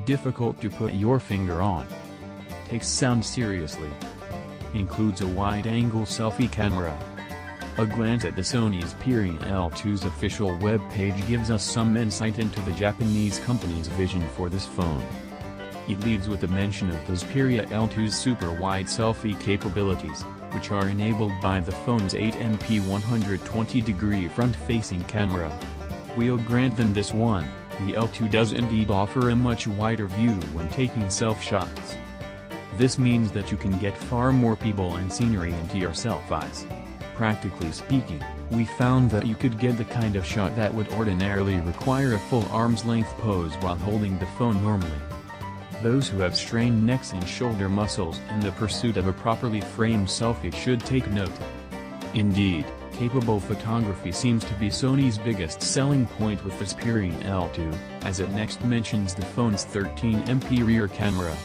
difficult to put your finger on. Takes sound seriously. Includes a wide-angle selfie camera. A glance at the Sony Xperia L2's official web page gives us some insight into the Japanese company's vision for this phone. It leads with a mention of the Xperia L2's super-wide selfie capabilities, which are enabled by the phone's 8MP 120-degree front-facing camera. We'll grant them this one, the L2 does indeed offer a much wider view when taking self-shots. This means that you can get far more people and scenery into your selfies. Practically speaking, we found that you could get the kind of shot that would ordinarily require a full arm's-length pose while holding the phone normally. Those who have strained necks and shoulder muscles in the pursuit of a properly framed selfie should take note. Indeed, capable photography seems to be Sony's biggest selling point with the Xperia L2, as it next mentions the phone's 13MP rear camera.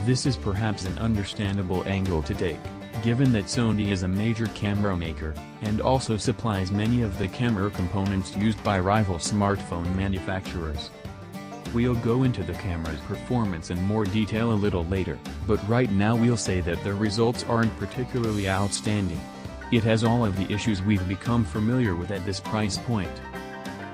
This is perhaps an understandable angle to take, given that Sony is a major camera maker, and also supplies many of the camera components used by rival smartphone manufacturers. We'll go into the camera's performance in more detail a little later, but right now we'll say that the results aren't particularly outstanding. It has all of the issues we've become familiar with at this price point.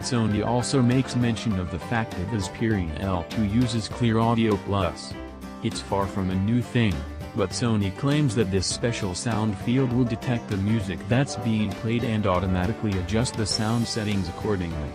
Sony also makes mention of the fact that the Xperia L2 uses Clear Audio Plus. It's far from a new thing, but Sony claims that this special sound field will detect the music that's being played and automatically adjust the sound settings accordingly.